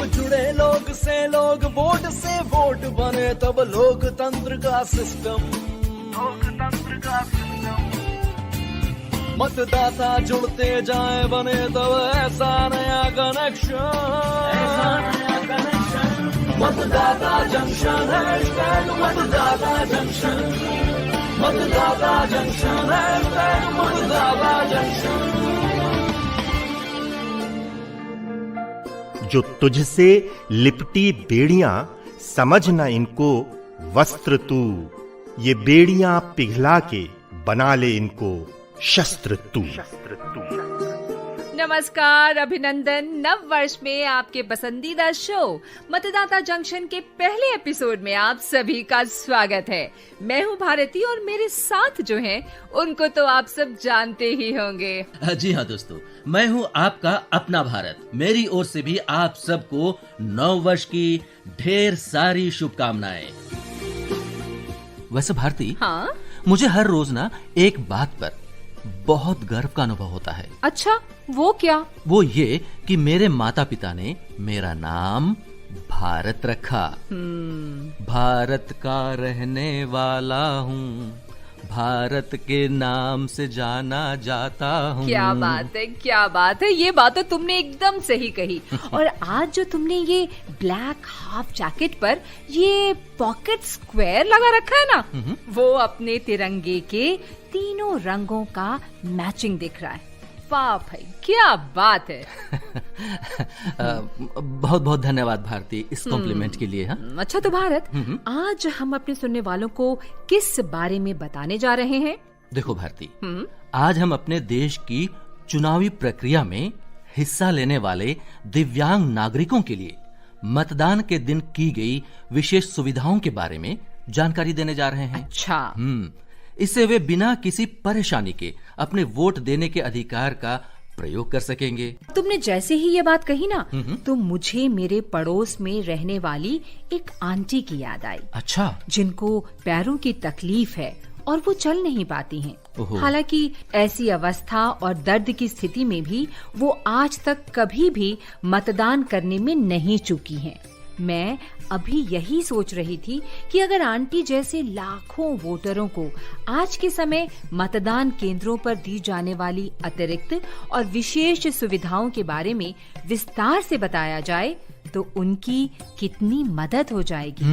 जुड़े लोग से लोग, वोट से वोट बने, तब लोकतंत्र का सिस्टम। मतदाता जुड़ते जाए, बने तब ऐसा नया कनेक्शन। मतदाता जंक्शन, हैशटैग मतदाता जंक्शन, मतदाता जंक्शन, हैशटैग मतदाता जंक्शन। जो तुझसे लिपटी बेड़ियां, समझना इनको वस्त्र तू। ये बेड़ियां पिघला के बना ले इनको शस्त्र तू। नमस्कार, अभिनंदन। नव वर्ष में आपके पसंदीदा शो मतदाता जंक्शन के पहले एपिसोड में आप सभी का स्वागत है। मैं हूं भारती और मेरे साथ जो हैं उनको तो आप सब जानते ही होंगे। जी हाँ दोस्तों, मैं हूं आपका अपना भारत। मेरी ओर से भी आप सबको नव वर्ष की ढेर सारी शुभकामनाएं। वैसे भारती, हाँ? मुझे हर रोज ना एक बात पर बहुत गर्व का अनुभव होता है। अच्छा, वो क्या? वो ये कि मेरे माता पिता ने मेरा नाम भारत रखा। भारत का रहने वाला हूँ, भारत के नाम से जाना जाता हूँ। क्या बात है, क्या बात है। ये बात तो तुमने एकदम सही कही। और आज जो तुमने ये ब्लैक हाफ जैकेट पर ये पॉकेट स्क्वायर लगा रखा है ना, वो अपने तिरंगे के तीनों रंगों का मैचिंग दिख रहा है। वाह भाई, क्या बात है। बहुत बहुत धन्यवाद भारती इस कॉम्प्लीमेंट के लिए। हाँ? अच्छा तो भारत, आज हम अपने सुनने वालों को किस बारे में बताने जा रहे हैं? देखो भारती, आज हम अपने देश की चुनावी प्रक्रिया में हिस्सा लेने वाले दिव्यांग नागरिकों के लिए मतदान के दिन की गई विशेष सुविधाओं के बारे में जानकारी देने जा रहे हैं। अच्छा। इससे वे बिना किसी परेशानी के अपने वोट देने के अधिकार का प्रयोग कर सकेंगे। तुमने जैसे ही ये बात कही ना, तो मुझे मेरे पड़ोस में रहने वाली एक आंटी की याद आई। अच्छा। जिनको पैरों की तकलीफ है और वो चल नहीं पाती हैं। हालांकि ऐसी अवस्था और दर्द की स्थिति में भी वो आज तक कभी भी मतदान करने में नहीं चूकी हैं। मैं अभी यही सोच रही थी कि अगर आंटी जैसे लाखों वोटरों को आज के समय मतदान केंद्रों पर दी जाने वाली अतिरिक्त और विशेष सुविधाओं के बारे में विस्तार से बताया जाए तो उनकी कितनी मदद हो जाएगी।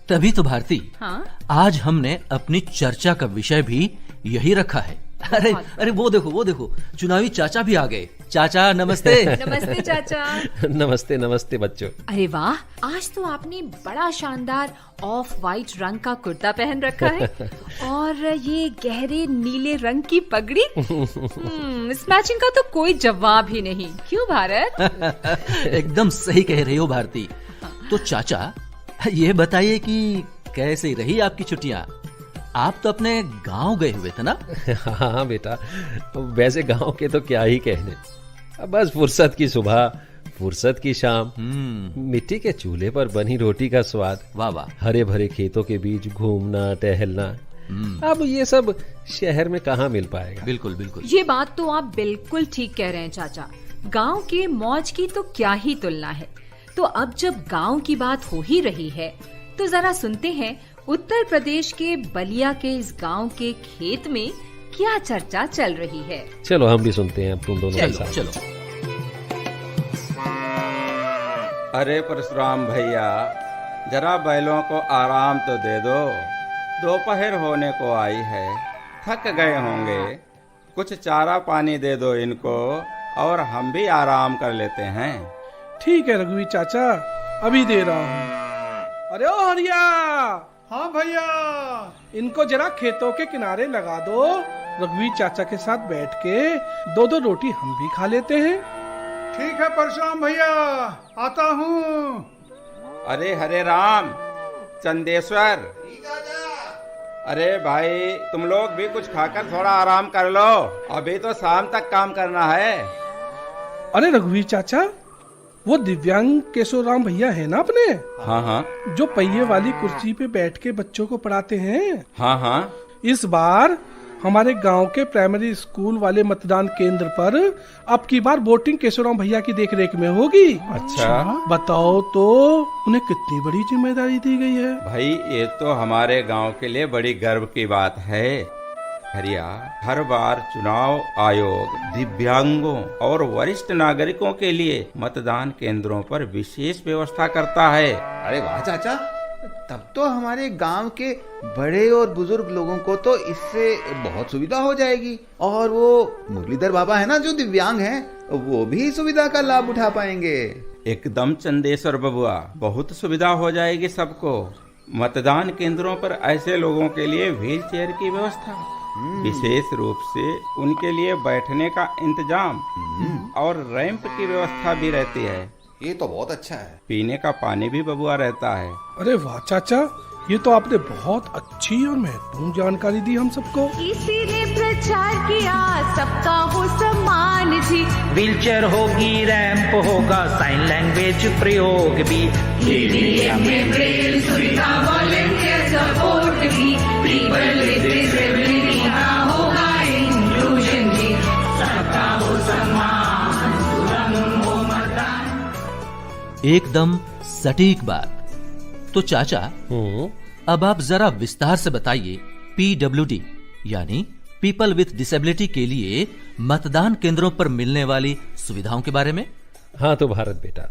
तभी तो भारती, हाँ? आज हमने अपनी चर्चा का विषय भी यही रखा है। अरे वो देखो चुनावी चाचा भी आ गए। चाचा नमस्ते। नमस्ते चाचा। नमस्ते नमस्ते बच्चों। अरे वाह, आज तो आपने बड़ा शानदार ऑफ वाइट रंग का कुर्ता पहन रखा है और ये गहरे नीले रंग की पगड़ी। इस मैचिंग का तो कोई जवाब ही नहीं, क्यों भारत? एकदम सही कह रही हो भारती। तो चाचा, ये बताइए कि कैसे रही आपकी छुट्टियां? आप तो अपने गांव गए हुए थे ना? हाँ बेटा, वैसे गांव के तो क्या ही कहने। बस फुर्सत की सुबह, फुर्सत की शाम, मिट्टी के चूल्हे पर बनी रोटी का स्वाद, वाह वाह, हरे भरे खेतों के बीच घूमना टहलना। अब ये सब शहर में कहाँ मिल पाएगा। बिल्कुल बिल्कुल, ये बात तो आप बिल्कुल ठीक कह रहे हैं चाचा। गांव के मौज की तो क्या ही तुलना है। तो अब जब गांव की बात हो ही रही है तो जरा सुनते हैं उत्तर प्रदेश के बलिया के इस गांव के खेत में क्या चर्चा चल रही है। चलो हम भी सुनते हैं तुम दोनों के साथ। चलो। अरे परशुराम भैया, जरा बैलों को आराम तो दे दो। दोपहर होने को आई है, थक गए होंगे। कुछ चारा पानी दे दो इनको और हम भी आराम कर लेते हैं। ठीक है रघुवीर चाचा, अभी दे रहा हूँ। अरे ओ हरिया। हाँ भैया। इनको जरा खेतों के किनारे लगा दो। रघुवीर चाचा के साथ बैठ के दो दो रोटी हम भी खा लेते हैं। ठीक है परशुराम भैया, आता हूँ। अरे हरे राम, चंदेश्वर, अरे भाई तुम लोग भी कुछ खाकर थोड़ा आराम कर लो, अभी तो शाम तक काम करना है। अरे रघुवीर चाचा, वो दिव्यांग केशवराम भैया है ना अपने? हाँ हाँ। जो पहिए वाली कुर्सी पे बैठ के बच्चों को पढ़ाते हैं। हाँ हाँ। इस बार हमारे गांव के प्राइमरी स्कूल वाले मतदान केंद्र पर अब की बार वोटिंग केशवराम भैया की देखरेख में होगी। अच्छा, बताओ तो उन्हें कितनी बड़ी जिम्मेदारी दी गई है। भाई ये तो हमारे गांव के लिए बड़ी गर्व की बात है। हरिया, हर बार चुनाव आयोग दिव्यांगों और वरिष्ठ नागरिकों के लिए मतदान केंद्रों पर विशेष व्यवस्था करता है। अरे वाह चाचा, तब तो हमारे गांव के बड़े और बुजुर्ग लोगों को तो इससे बहुत सुविधा हो जाएगी। और वो मुरलीधर बाबा है ना जो दिव्यांग हैं, वो भी सुविधा का लाभ उठा पाएंगे। एकदम चंदेश्वर बबुआ, बहुत सुविधा हो जाएगी सबको। मतदान केंद्रों पर ऐसे लोगों के लिए व्हील चेयर की व्यवस्था, विशेष रूप से उनके लिए बैठने का इंतजाम और रैंप की व्यवस्था भी रहती है। ये तो बहुत अच्छा है। पीने का पानी भी बबुआ रहता है। अरे वाह चाचा, ये तो आपने बहुत अच्छी और महत्वपूर्ण जानकारी दी हम सबको। किसी ने प्रचार किया सबका हो सम्मान जी। व्हीलचेयर होगी, रैंप होगा, साइन लैंग्वेज प्रयोग भी, में ब्रेल सुविधा, वॉलंटियर सपोर्ट भी, पीपल विद डिसेबिलिटी का होगा इंक्लूजन जी। सबका हो सम्मान, सुगम हो मतदान। एकदम सटीक बात। तो चाचा, अब आप जरा विस्तार से बताइए PWD यानी पीपल विथ डिसेबिलिटी के लिए मतदान केंद्रों पर मिलने वाली सुविधाओं के बारे में। हाँ तो भारत बेटा,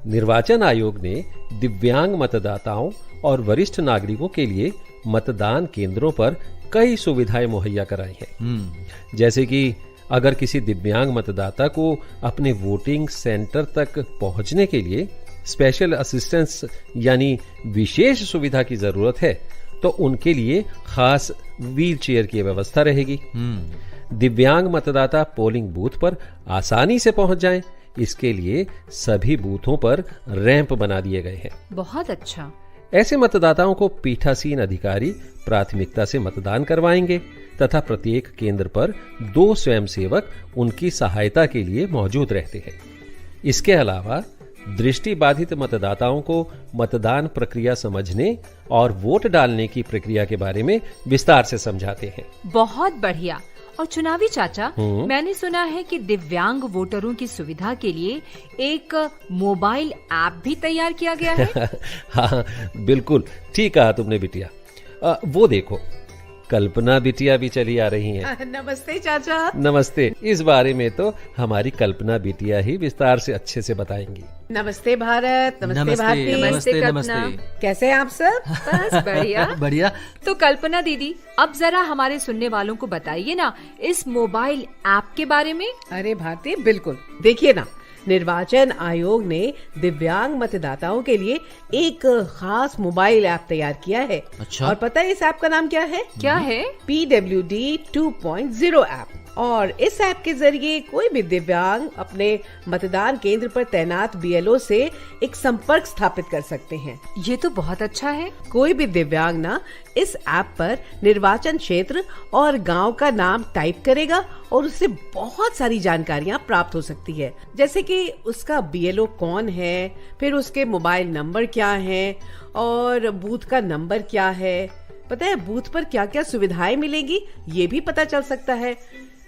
निर्वाचन आयोग ने दिव्यांग मतदाताओं और वरिष्ठ नागरिकों के लिए मतदान केंद्रों पर कई सुविधाएं मुहैया कराई हैं। जैसे कि अगर किसी दिव्यांग मतदाता को अपने वोटिंग सेंटर तक पहुंचने के लिए स्पेशल असिस्टेंस यानी विशेष सुविधा की जरूरत है, तो उनके लिए खास व्हील चेयर की व्यवस्था रहेगी। दिव्यांग मतदाता पोलिंग बूथ पर आसानी से पहुंच जाएं, इसके लिए सभी बूथों पर रैंप बना दिए गए हैं। बहुत अच्छा। ऐसे मतदाताओं को पीठासीन अधिकारी प्राथमिकता से मतदान करवाएंगे तथा प्रत्येक केंद्र पर 2 स्वयंसेवक उनकी सहायता के लिए मौजूद रहते हैं। इसके अलावा दृष्टि बाधित मतदाताओं को मतदान प्रक्रिया समझने और वोट डालने की प्रक्रिया के बारे में विस्तार से समझाते हैं। बहुत बढ़िया। और चुनावी चाचा, मैंने सुना है कि दिव्यांग वोटरों की सुविधा के लिए एक मोबाइल ऐप भी तैयार किया गया है। हाँ बिल्कुल ठीक कहा तुमने बिटिया। वो देखो, कल्पना बिटिया भी चली आ रही हैं। नमस्ते चाचा। नमस्ते। इस बारे में तो हमारी कल्पना बिटिया ही विस्तार से अच्छे से बताएंगी। नमस्ते भारत। नमस्ते भारती। नमस्ते कल्पना। कैसे हैं आप सब? बस बढ़िया। बढ़िया। तो कल्पना दीदी, अब जरा हमारे सुनने वालों को बताइए ना इस मोबाइल ऐप के बारे में। अरे भारती, बिल्कुल। देखिए ना, निर्वाचन आयोग ने दिव्यांग मतदाताओं के लिए एक खास मोबाइल ऐप तैयार किया है। अच्छा। और पता है इस ऐप का नाम क्या है? क्या है? PWD 2.0 app. और इस ऐप के जरिए कोई भी दिव्यांग अपने मतदान केंद्र पर तैनात BLO से एक संपर्क स्थापित कर सकते हैं। ये तो बहुत अच्छा है। कोई भी दिव्यांग ना इस ऐप पर निर्वाचन क्षेत्र और गांव का नाम टाइप करेगा और उससे बहुत सारी जानकारियां प्राप्त हो सकती है, जैसे कि उसका BLO कौन है, फिर उसके मोबाइल नंबर क्या है और बूथ का नंबर क्या है। पता है बूथ पर क्या क्या सुविधाएं मिलेंगी ये भी पता चल सकता है।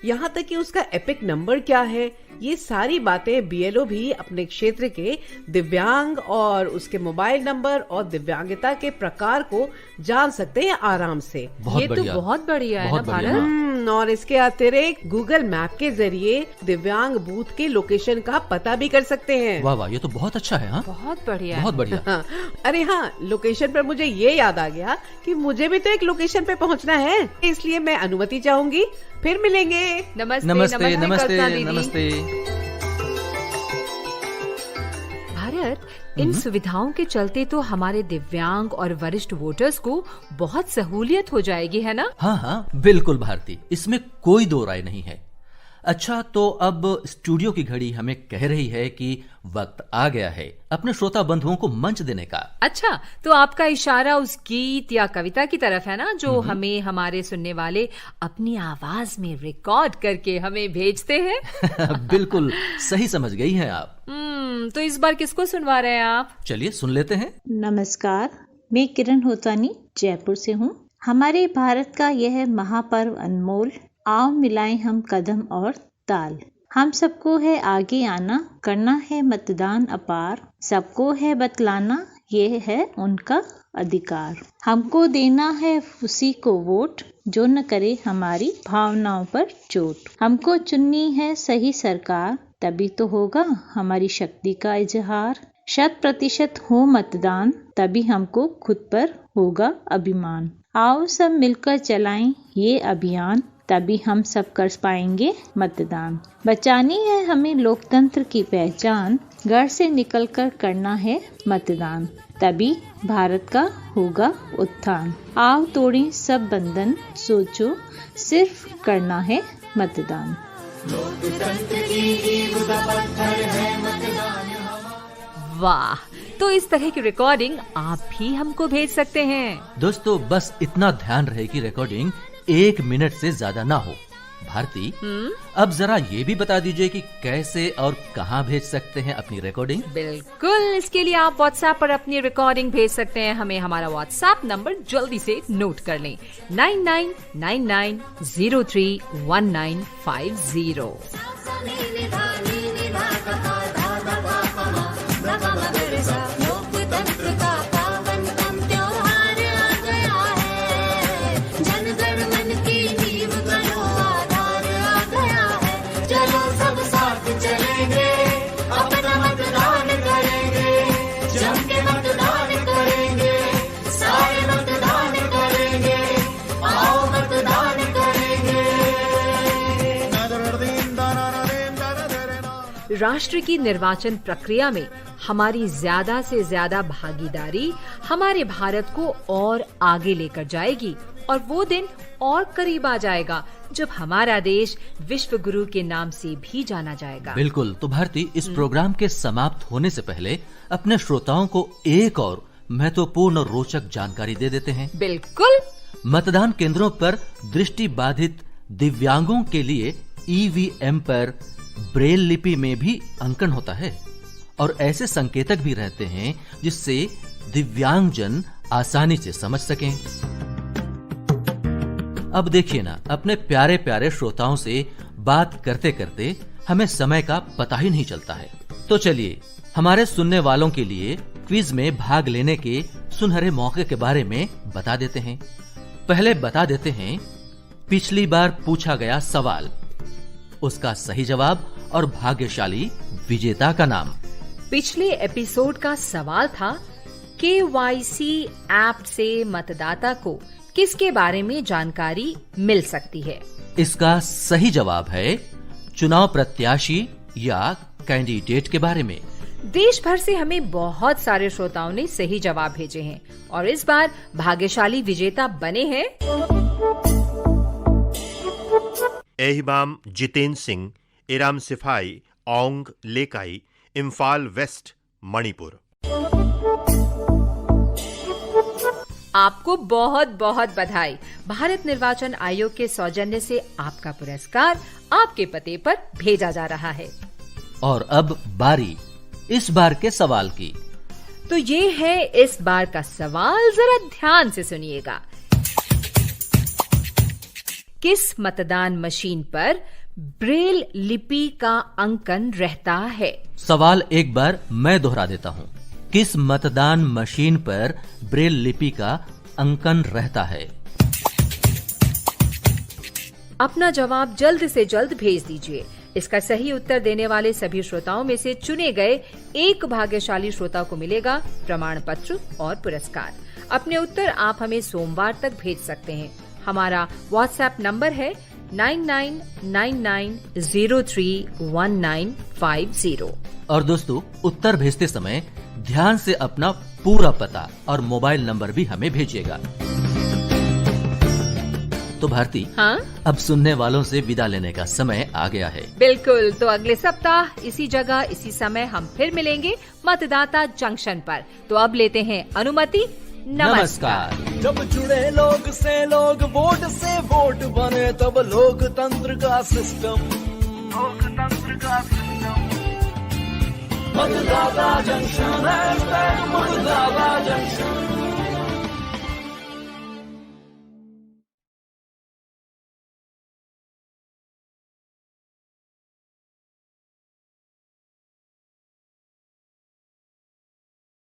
यहाँ तक कि उसका एपिक नंबर क्या है, ये सारी बातें BLO भी अपने क्षेत्र के दिव्यांग और उसके मोबाइल नंबर और दिव्यांगता के प्रकार को जान सकते हैं आराम से। ये तो बहुत बढ़िया है ना भारत। और इसके अतिरिक्त गूगल मैप के जरिए दिव्यांग बूथ के लोकेशन का पता भी कर सकते हैं। वाह वाह, ये तो बहुत अच्छा है। हाँ? बहुत बढ़िया। बहुत बढ़िया। हाँ। अरे हाँ, लोकेशन पर मुझे ये याद आ गया कि मुझे भी तो एक लोकेशन पे पहुँचना है, इसलिए मैं अनुमति चाहूंगी। फिर मिलेंगे। नमस्ते। नमस्ते नमस्ते कल्पना दीदी। नमस्ते। भारत, इन सुविधाओं के चलते तो हमारे दिव्यांग और वरिष्ठ वोटर्स को बहुत सहूलियत हो जाएगी, है ना? हाँ हाँ बिल्कुल भारती, इसमें कोई दो राय नहीं है। अच्छा, तो अब स्टूडियो की घड़ी हमें कह रही है कि वक्त आ गया है अपने श्रोता बंधुओं को मंच देने का। अच्छा, तो आपका इशारा उस गीत या कविता की तरफ है ना जो हमें हमारे सुनने वाले अपनी आवाज में रिकॉर्ड करके हमें भेजते हैं। बिल्कुल सही समझ गई हैं आप। तो इस बार किसको सुनवा रहे हैं आप? चलिए सुन लेते हैं। नमस्कार, मैं किरण होतानी जयपुर से हूँ। हमारे भारत का यह महापर्व अनमोल, आओ मिलाएं हम कदम और ताल। हम सबको है आगे आना, करना है मतदान अपार, सबको है बतलाना, ये है उनका अधिकार। हमको देना है उसी को वोट, जो न करे हमारी भावनाओं पर चोट। हमको चुननी है सही सरकार, तभी तो होगा हमारी शक्ति का इजहार। 100% हो मतदान, तभी हमको खुद पर होगा अभिमान। आओ सब मिलकर चलाएं ये अभियान, तभी हम सब कर पाएंगे मतदान। बचानी है हमें लोकतंत्र की पहचान, घर से निकलकर करना है मतदान, तभी भारत का होगा उत्थान। आओ तोड़ें सब बंधन, सोचो सिर्फ करना है मतदान। लोकतंत्र की नींव का पत्थर है मतदान। वाह, तो इस तरह की रिकॉर्डिंग आप भी हमको भेज सकते हैं। दोस्तों बस इतना ध्यान रहे कि रिकॉर्डिंग 1 मिनट से ज्यादा ना हो। भारती, अब जरा ये भी बता दीजिए कि कैसे और कहाँ भेज सकते हैं अपनी रिकॉर्डिंग। बिल्कुल, इसके लिए आप व्हाट्सएप पर अपनी रिकॉर्डिंग भेज सकते हैं। हमें हमारा व्हाट्सएप नंबर जल्दी से नोट कर लें, 9999031950। राष्ट्र की निर्वाचन प्रक्रिया में हमारी ज्यादा से ज्यादा भागीदारी हमारे भारत को और आगे लेकर जाएगी, और वो दिन और करीब आ जाएगा जब हमारा देश विश्व गुरु के नाम से भी जाना जाएगा। बिल्कुल। तो भारती, इस प्रोग्राम के समाप्त होने से पहले अपने श्रोताओं को एक और महत्वपूर्ण और रोचक जानकारी दे देते हैं। बिल्कुल। मतदान केंद्रों पर दृष्टि बाधित दिव्यांगों के लिए ईवीएम पर ब्रेल लिपि में भी अंकन होता है, और ऐसे संकेतक भी रहते हैं जिससे दिव्यांगजन आसानी से समझ सकें। अब देखिए ना, अपने प्यारे प्यारे श्रोताओं से बात करते करते हमें समय का पता ही नहीं चलता है। तो चलिए हमारे सुनने वालों के लिए क्विज में भाग लेने के सुनहरे मौके के बारे में बता देते हैं। पहले बता देते हैं पिछली बार पूछा गया सवाल, उसका सही जवाब और भाग्यशाली विजेता का नाम। पिछले एपिसोड का सवाल था, KYC ऐप से मतदाता को किसके बारे में जानकारी मिल सकती है? इसका सही जवाब है चुनाव प्रत्याशी या कैंडिडेट के बारे में। देश भर से हमें बहुत सारे श्रोताओं ने सही जवाब भेजे हैं, और इस बार भाग्यशाली विजेता बने हैं एहिबाम जितेंद्र सिंह, इराम सिफाई, ओंग लेकाई, इम्फाल वेस्ट, मणिपुर। आपको बहुत बहुत बधाई। भारत निर्वाचन आयोग के सौजन्य से आपका पुरस्कार आपके पते पर भेजा जा रहा है। और अब बारी इस बार के सवाल की। तो ये है इस बार का सवाल, जरा ध्यान से सुनिएगा। किस मतदान मशीन पर ब्रेल लिपि का अंकन रहता है? सवाल एक बार मैं दोहरा देता हूँ। किस मतदान मशीन पर ब्रेल लिपि का अंकन रहता है? अपना जवाब जल्द से जल्द भेज दीजिए। इसका सही उत्तर देने वाले सभी श्रोताओं में से चुने गए एक भाग्यशाली श्रोता को मिलेगा प्रमाण पत्र और पुरस्कार। अपने उत्तर आप हमें सोमवार तक भेज सकते हैं। हमारा व्हाट्सएप नंबर है 9999031950। और दोस्तों, उत्तर भेजते समय ध्यान से अपना पूरा पता और मोबाइल नंबर भी हमें भेजिएगा। तो भारती, हाँ? अब सुनने वालों से विदा लेने का समय आ गया है। बिल्कुल। तो अगले सप्ताह इसी जगह इसी समय हम फिर मिलेंगे मतदाता जंक्शन पर। तो अब लेते हैं अनुमति। नमस्कार। जब जुड़े लोग से लोग, वोट से वोट बने, तब लोकतंत्र का सिस्टम मतदाता जंक्शन है।